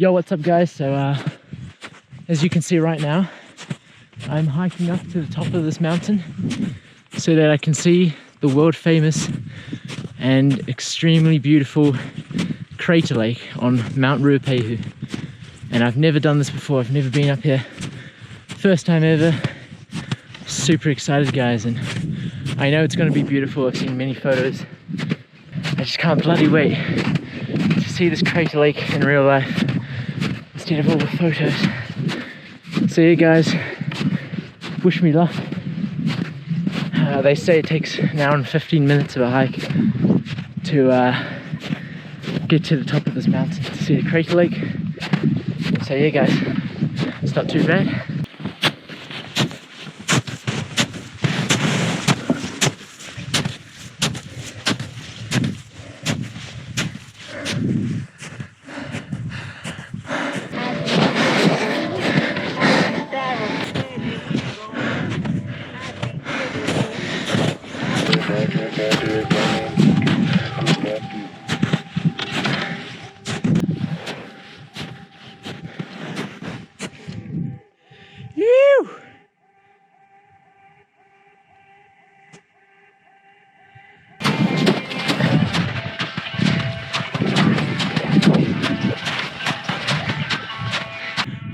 Yo, what's up guys? So as you can see right now, I'm hiking up to the top of this mountain so that I can see the world famous and extremely beautiful crater lake on Mount Ruapehu. And I've never done this before, I've never been up here. First time ever. Super excited guys, and I know it's going to be beautiful. I've seen many photos. I just can't bloody wait to see this crater lake in real life instead of all the photos. So yeah guys, wish me luck. They say it takes an hour and 15 minutes of a hike to get to the top of this mountain to see the crater lake. So yeah guys, it's not too bad.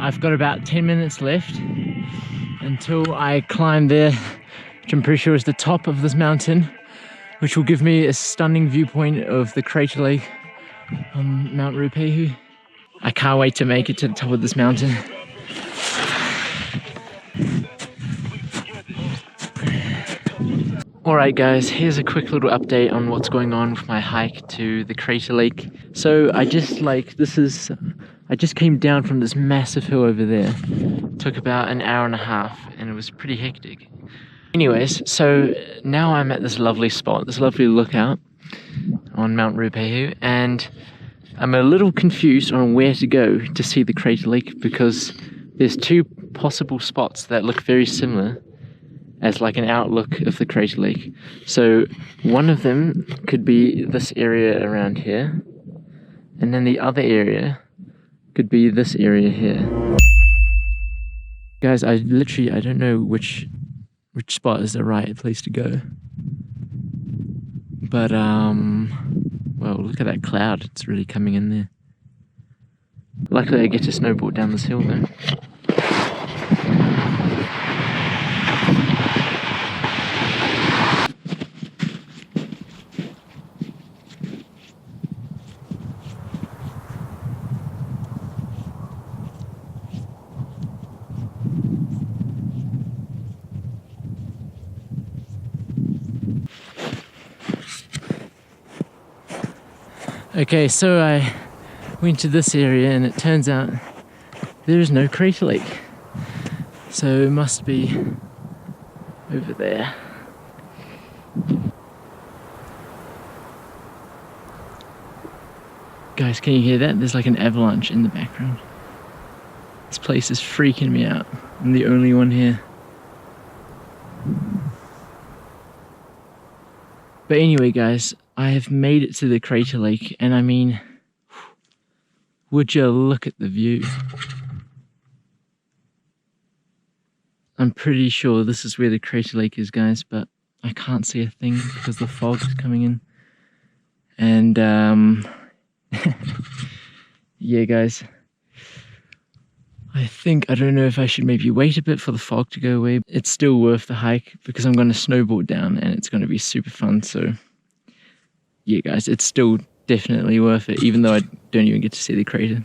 I've got about 10 minutes left until I climb there, which I'm pretty sure is the top of this mountain, which will give me a stunning viewpoint of the crater lake on Mount Ruapehu. I can't wait to make it to the top of this mountain. Alright guys, here's a quick little update on what's going on with my hike to the crater lake. So I just came down from this massive hill over there. It took about an hour and a half and it was pretty hectic. Anyways, so now I'm at this lovely spot, this lovely lookout on Mount Ruapehu, and I'm a little confused on where to go to see the crater lake because there's two possible spots that look very similar as like an outlook of the crater lake. So one of them could be this area around here, and then the other area could be this area here. Guys, I don't know which spot is the right place to go. But well, look at that cloud, it's really coming in there. Luckily I get to snowboard down this hill though. Okay, so I went to this area and it turns out there is no crater lake. So it must be over there. Guys, can you hear that? There's like an avalanche in the background. This place is freaking me out. I'm the only one here. But anyway guys, I have made it to the crater lake, and I mean, would you look at the view? I'm pretty sure this is where the crater lake is guys, but I can't see a thing because the fog is coming in. And yeah guys, I don't know if I should maybe wait a bit for the fog to go away. It's still worth the hike because I'm going to snowboard down and it's going to be super fun. So yeah guys, it's still definitely worth it, even though I don't even get to see the crater.